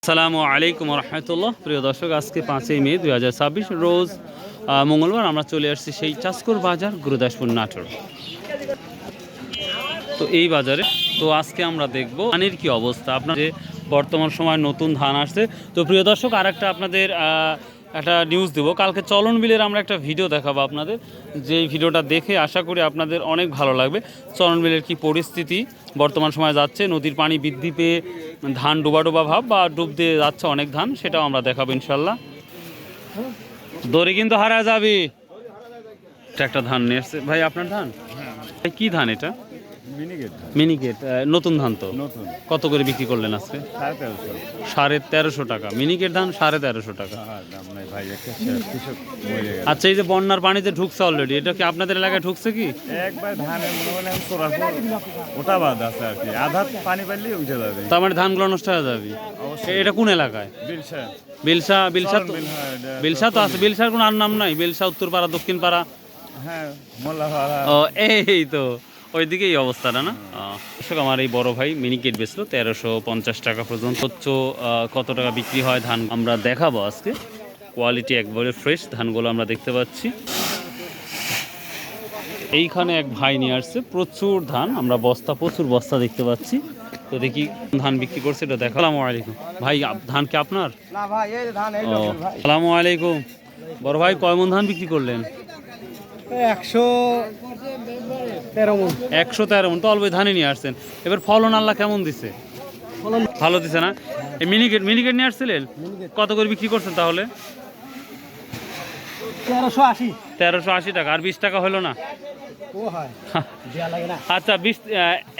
আসসালামু আলাইকুম রহমতুল্লাহ। প্রিয় দর্শক, আজকে 5ই মে 2026 রোজ মঙ্গলবার আমরা চলে আসছি সেই চাষকর বাজার, গুরুদাসপুর, নাটোর। তো এই বাজারে আজকে আমরা দেখব ধানের কি অবস্থা। আপনার যে বর্তমান সময় নতুন ধান আসছে। তো প্রিয় দর্শক, আর একটা আপনাদের একটা নিউজ দেবো। কালকে চলন বিলের আমরা একটা ভিডিও দেখাবো আপনাদের, যেই ভিডিওটা দেখে আশা করি আপনাদের অনেক ভালো লাগবে। চলন বিলের কি পরিস্থিতি বর্তমান সময় যাচ্ছে, নদীর পানি বৃদ্ধি পেয়ে ধান ডোবা ডোবা ভাব বা ডুব দিয়ে যাচ্ছে অনেক ধান, সেটাও আমরা দেখাবো ইনশাল্লাহ। দড়ি কিন্তু হারা যাবি। এটা একটা ধান নিয়ে এসছে ভাই, আপনার ধান? কি ধান এটা? মিনিকেট। নতুন ধান তো। কত করে বিক্রি করলেন আজকে? 1350 টাকা মিনিকেট ধান, 1350 টাকা। আচ্ছা, এই যে বন্যার পানিতে ঢুকছে অলরেডি, এটা কি আপনাদের এলাকায় ঢুকছে কি? একবার ধানের ওটা বাদ আছে আর কি, আধা পানি পাইলে উঠে যাবে। তার মানে ধানগুলো নষ্ট হয়ে যাবে। এটা কোন এলাকায়? বিলসা। বিলসা তো আছে। বিলসার কোনো আর নাম নাই? বিলসা, উত্তরপাড়া, দক্ষিণ পাড়া। হ্যাঁ, ও এই তো ওইদিকেই অবস্থাটা না। আমার এই বড় ভাই মিনিকেট বেচলো 1350 টাকা পর্যন্ত। কত টাকা বিক্রি হয় ধান আমরা দেখাবো আজকে। কোয়ালিটি একবারে ফ্রেশ ধানগুলো আমরা দেখতে পাচ্ছি। এইখানে এক ভাই নিয়ে আসছে প্রচুর ধান, আমরা প্রচুর বস্তা দেখতে পাচ্ছি। তো দেখি ধান বিক্রি করছে, এটা দেখা। আসসালামু আলাইকুম ভাই, ধান কি আপনার? না ভাই, এই ধান এই লোকের ভাই। আসসালামু আলাইকুম বড় ভাই, কয় মন ধান বিক্রি করলেন? 113 মণ। 113 মণ তো অল্প ধানই নিয়ে আসছেন। এবার ফলন আল্লাহ কেমন দিছে? ভালো দিছে না? এই মিনিকেট নিয়ে আসছিলেন, কত করে বিক্রি করছেন তাহলে? 1380 টাকা। আর 20 টাকা হলো না? ও হয় দেয়া লাগে না। আচ্ছা,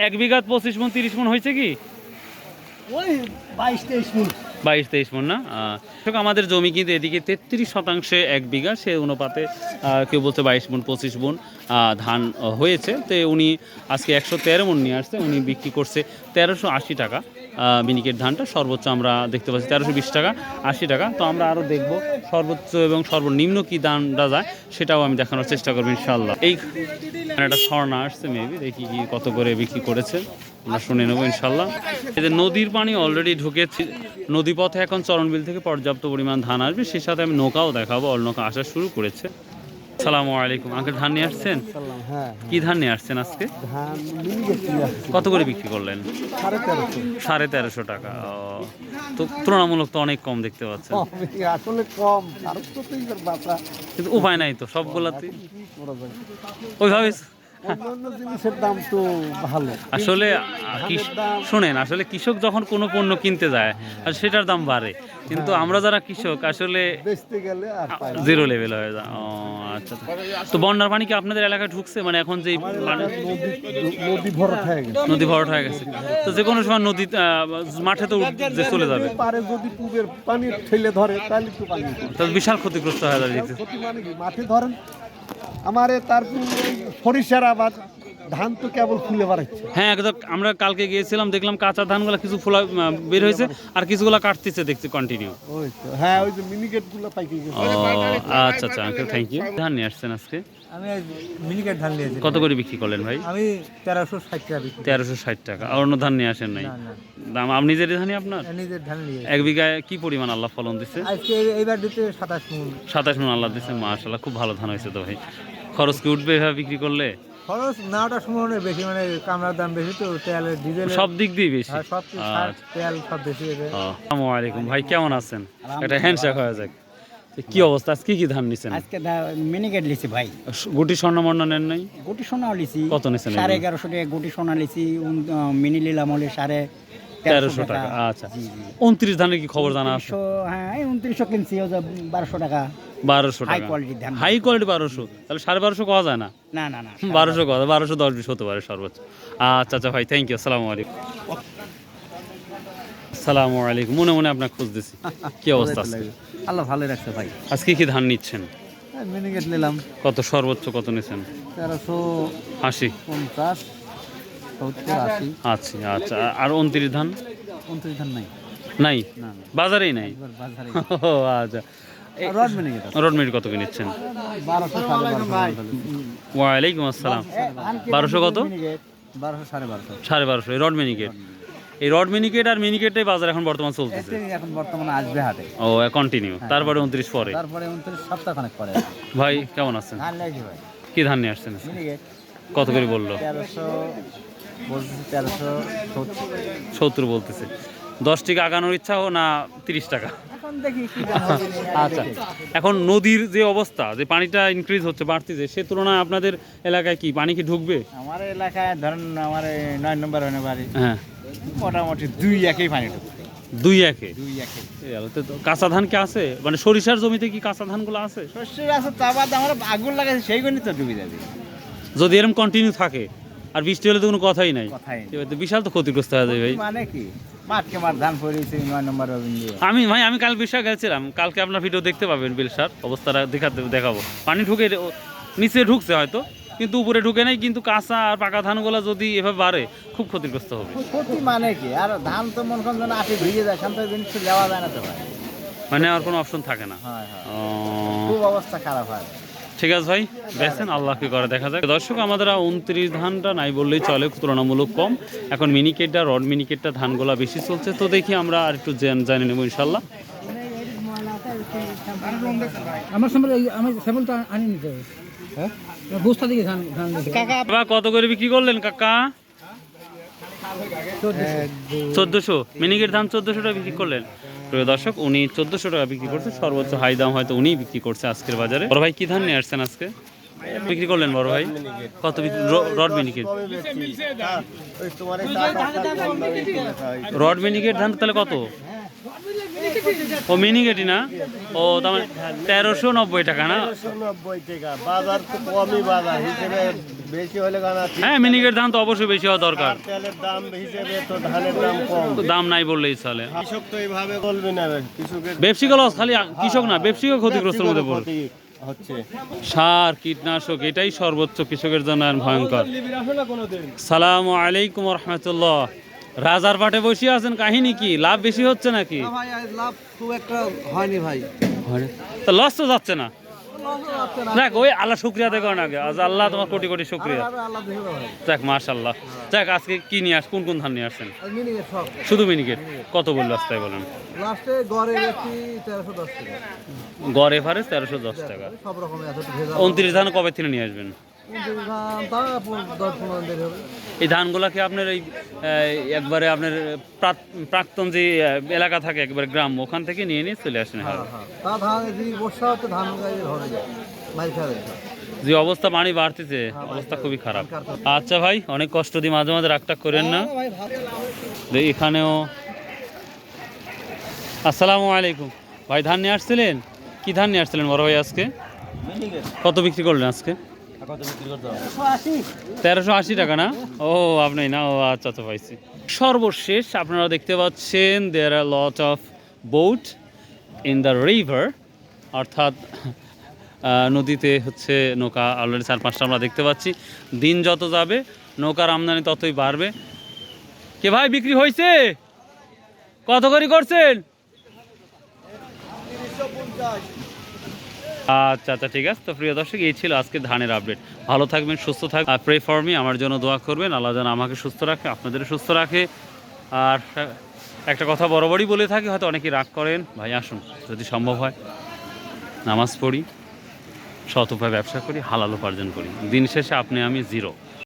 1 বিঘা 25 মণ 30 মণ হয়েছে কি? ওই 22-23 মণ। 22-23 মণ না? আমাদের জমি কিন্তু এদিকে 33% 1 বিঘা, সে অনুপাতে কেউ বলছে 22 মণ 25 মণ ধান হয়েছে। তো উনি আজকে 113 মণ নিয়ে আসছে, উনি বিক্রি করছে 1380 টাকা মিনিকেট ধানটা। সর্বোচ্চ আমরা দেখতে পাচ্ছি 1320 টাকা, 80 টাকা। তো আমরা আরও দেখব সর্বোচ্চ এবং সর্বনিম্ন কী দামটা যায়, সেটাও আমি দেখানোর চেষ্টা করবো ইনশাল্লাহ। এই একটা স্বর্ণা আসছে, মেবি দেখি কি কত করে বিক্রি করেছে, আমরা শুনে নেবো ইনশাল্লাহ। এই যে নদীর পানি অলরেডি ঢুকেছে নদীপথে, এখন চরণবিল থেকে পর্যাপ্ত পরিমাণ ধান আসবে। সেই সাথে আমি নৌকাও দেখাবো, নৌকা আসা শুরু করেছে। আসসালামু আলাইকুম আঙ্কেল, ধান নিয়ে আসছেন? হ্যাঁ, কি ধান নিয়ে আসছেন আজকে? ধান মিনিকেট নিয়ে আসছে। কত করে বিক্রি করলেন? 1350 টাকা। তো তুলনামূলক তো অনেক কম দেখতে পাচ্ছেন। আসলে কম, কারণ তো বাতা, কিন্তু উপায় নাই তো, সবগুলাতে ওইভাবে। অন্যান্য জিনিসের দাম তো ভালো। আসলে শোনেন, আসলে কৃষক যখন কোনো পণ্য কিনতে যায় আর সেটার দাম বাড়ে, কিন্তু আমরা যারা কৃষক আসলে বেচতে গেলে আর জিরো লেভেল হয়ে যায়। ও আচ্ছা। তো বন্যার পানি কি আপনাদের এলাকায় ঢুকছে? মানে এখন যে নদী ভরাট হয়ে গেছে। নদী ভরাট হয়ে গেছে, তো যে কোনো সময় নদী মাঠে তো যে চলে যাবে। পারে যদি পুবের পানি ঠেলে ধরে তাহলে তো পানি, তাহলে বিশাল ক্ষতিগ্রস্ত হয়ে যাবে। ক্ষতি মানে কি, মাঠে ধরেন আমারে তারপর সরিষার আবাদ, ধান তো কেবল ফুলে বাড়াচ্ছে। হ্যাঁ, একদম। আমরা কালকে গিয়েছিলাম, দেখলাম কাঁচা ধানগুলো কিছু ফুলা বের হয়েছে, আর কিছুগুলো কাটতেছে দেখছি কন্টিনিউ। ওই তো, হ্যাঁ, ওই যে মিনিকেট গুলো পাইকে গেছে। আচ্ছা আচ্ছা আঙ্কেল, থ্যাংক ইউ। ধান নিয়ে আসছেন আজকে? আমি মিনিকেট ধান নিয়েছি। কত করে বিক্রি করলেন ভাই? আমি 1360 টাকা। 1360 টাকা। আর অন্য ধান নিয়ে আসেন নাই? দাম আপনি নিজের ধানই আপনার? নিজের ধান নিয়ে। 1 বিঘায় কি পরিমাণ আল্লাহ ফলন দিচ্ছে? আজকে এইবার দিতে 27 মণ। 27 মণ আল্লাহ দিচ্ছে, মাশাআল্লাহ, খুব ভালো ধান হয়েছে। তো ভাই খরচ কি উঠবে এভাবে বিক্রি করলে? খরচ নাওটা সময় বেশি, মানে কামড়ার দাম বেশি, তো তেল ডিজেল সব দিক দিয়ে বেশি। সব তেল সব বেশি। আসসালামু আলাইকুম ভাই, কেমন আছেন? একটা হ্যান্ডশেক হয়ে যাক। কি অবস্থা, আজকে কি ধান নিছেন? আজকে মিনিকেট লিছি ভাই। গুটি স্বর্ণ মন্ডল নেন নাই? গুটি সোনা লিছি। কত নিছেন? 1150 টাকা গুটি সোনা লিছি। মিনি নিলাম হলে 1350 টাকা। আচ্ছা, 29 ধানের কি খবর জানা আছে? হ্যাঁ, 2900 কিনছি, 1200 টাকা। 1200 টাকা হাই কোয়ালিটির ধান। হাই কোয়ালিটি 1200, তাহলে 1250 পাওয়া যায় না? না না না, 1200 কথা, 1210-20 হতে পারে সর্বোচ্চ। আচ্ছা আচ্ছা ভাই, থ্যাংক ইউ। আসসালামু আলাইকুম। আসসালামু আলাইকুম। মনে মনে আপনার খোঁজ দিছি, কি অবস্থা আছে? আল্লাহ ভালো রাখছে ভাই। আজকে কি ধান নিচ্ছেন? মিনিকেট নিলাম। কত সর্বোচ্চ কত নিছেন? 1380, 50, 70, 80। আচ্ছা আচ্ছা। আর 29 ধান? 29 ধান নাই। নাই, বাজারেই নাই। বাজারে ও আচ্ছা। রড মিনিকেট রড মিনিট কত কিনেছেন? 1200, 1250। ওয়ালাইকুম আসসালাম। 1200 কত? 1200, 1250। 1250 রড মিনিকেট। এই রড মিনিকেট আর মিনিকেটটাই বাজার এখন বর্তমান চলতেছে। এটাই এখন বর্তমানে আসবে হাটে। ও কন্টিনিউ, তারপরে 29 পরে। তারপরে 29 সপ্তাহখানেক পরে। ভাই কেমন আছেন? ধান লাগছে ভাই। কি ধান নিয়ে আসছেন? মিনিকেট কত করে বললো? 1300 বলছি, 1370। 70 বলতেছে। 10 টাকা আগানোর ইচ্ছা ও না 30 টাকা? এখন দেখি কি দাম হবে। আচ্ছা, এখন নদীর যে অবস্থা, যে পানিটা ইনক্রিজ হচ্ছে, বাড়তিছে, সে তুলনায় আপনাদের এলাকায় কি পানি কি ঢুকবে? আমার এলাকায় ধরেন আমার 9 নম্বর হনে বাড়ি, হ্যাঁ, মোটামুটি 2-1 পানি ঢুকছে। 2-1 2-1 তো কাঁচা ধান কি আছে? মানে সরিষার জমিতে কি কাঁচা ধানগুলো আছে? শস্যের আছে, তা বাদ আমরা আগুন লাগাইছি, সেইগুলোই তো ডুবে যাবে। যদি এরকম কন্টিনিউ থাকে আর বৃষ্টি হলে তো কোনো কথাই নাই, কথাই নেই। এবার তো বিশাল তো ক্ষতিগ্রস্ত হয়ে যাবে ভাই। মানে কি মাঠকে মাঠ ধান পড়েছে 9 নম্বর দিয়ে। আমি কাল বিশাল গেছিলাম, কালকে আপনার ভিডিও দেখতে পাবেন, বিলসার অবস্থাটা দেখাবো। পানি ঢুকে নিচে ঢুকছে হয়তো, কিন্তু উপরে ঢুকে নাই। কিন্তু কাঁচা আর পাকা ধানগুলো যদি এভাবে বাড়ে খুব ক্ষতিগ্রস্ত হবে। ক্ষতি মানে কি, আর ধান তো মন কম যেন আটে ভিজে যায়, শান্ত জিনিস নেওয়া যায় না তো ভাই। মানে আর কোনো অপশন থাকে না। হয় হয়, ও, খুব অবস্থা খারাপ হয়। ঠিক আছে ভাই, বেছেন, আল্লাহকে করে দেখা যায়। দর্শক, আমাদের 29 ধানটা নাই বললেই চলে, তুলনামূলক কম। এখন মিনিকেটটা, রড মিনিকেটটা ধানগুলা বেশি চলছে। তো দেখি আমরা আর একটু জানি নেবো ইনশাল্লাহ। আমার সামনে আমার স্যাম্পলটা আনি নিতে হবে। হ্যাঁ, বস্তা থেকে ধান ধান কাকা কত করে বিক্রি করলেন কাকা? 1400 মিনিকেট ধান 1400 টাকা বিক্রি করলেন। প্রিয় দর্শক, উনি 1400 টাকা বিক্রি করছে, সর্বোচ্চ হাই দাম হয়তো উনিই বিক্রি করছে আজকের বাজারে। বড় ভাই কি ধান নিয়ে আসছেন আজকে বিক্রি করলেন? বড় ভাই কত রড মিনিকেট? রড মিনিকেট ধান তাহলে কত? ও মিনিকেটই না? ও তার মানে 1390 টাকা না? 90 টাকা বাজার তো কমই, বাজার হিসেবে বেশি হলে গানা। হ্যাঁ, মিনিকেট ধান তো অবশ্যই বেশি হওয়া দরকার। তেলের দাম হিসেবে তো ধানের দাম কম। তো দাম নাই বললেই চলে। কৃষক তো এইভাবে বলবে না, কৃষকের ব্যবসায়িক লস, খালি কৃষক না, ব্যবসায়িক ক্ষতিগ্রস্তের মধ্যে পড়ে। ক্ষতি হচ্ছে। সার কীটনাশক এটাই সর্বোচ্চ কৃষকের জন্য আর ভয়ঙ্কর। সালামু আলাইকুম রহমতুল্লাহ। রাজার পাটে বসে আছেন, কাহিনী কি? লাভ বেশি হচ্ছে নাকি? ভাই লাভ খুব একটা হয়নি ভাই। তো লস তো যাচ্ছে না? দেখ, ওই আল্লাহ শুক্রিয়া দেখো না আগে। আজ আল্লাহ তোমার কোটি কোটি শুক্রিয়া। দেখ মাশাল্লাহ। দেখ, আজকে কি নিয়ে কোন কোন ধান নিয়ে আসছেন? শুধু মিনিকেট। কত বললো তাই বলেন? লাস্টে গড়ে ব্যক্তি 1310 টাকা, গড় এভারেজ 1310 টাকা। সব রকমের আছে। 29 ধান কবে থেকে নিয়ে আসবেন? ধান তা 10-15 দিন হবে। এই ধানগুলা কি আপনার এই একবারে আপনার প্রাক্তন যে এলাকা থাকে, একবারে গ্রাম, ওখান থেকে নিয়ে চলে আসেন? হ্যাঁ, তা ধান যদি বর্ষা হতো ধান গায়ে ধরে যায়, মাইর খাবে। যে অবস্থা পানি বাড়তেছে, অবস্থা খুবই খারাপ। আচ্ছা ভাই, অনেক কষ্ট দিয়ে মাঝে মাঝে রাগটাগ করেন না। এখানেও আসসালামু আলাইকুম ভাই, ধান নিয়ে আসছিলেন? কি ধান নিয়ে আসছিলেন বড় ভাই আজকে? কত বিক্রি করলেন আজকে? 1380 টাকা না? ও আপনি না? ও আচ্ছা আচ্ছা, পাইছি। সর্বশেষ আপনারা দেখতে পাচ্ছেন there are lot of boat in the river, অর্থাৎ নদীতে হচ্ছে নৌকা অলরেডি 4-5টা আমরা দেখতে পাচ্ছি। দিন যত যাবে নৌকার আমদানি ততই বাড়বে। কে ভাই বিক্রি হয়েছে? কত করে করছেন? আচ্ছা আচ্ছা, ঠিক আছে। তো প্রিয় দর্শক, এই ছিল আজকে ধানের আপডেট। ভালো থাকবেন, সুস্থ থাকবেন। প্রে ফর মি, আমার জন্য দোয়া করবেন। আল্লাহ যেন আমাকে সুস্থ রাখে, আপনাদের সুস্থ রাখে। আর একটা কথা বরাবরই বলে থাকি, হয়তো অনেকেই রাগ করেন, ভাই আসুন যদি সম্ভব হয় নামাজ পড়ি, সৎ উপায়ে ব্যবসা করি, হালাল উপার্জন করি, দিন শেষে আপনি আমি জিরো।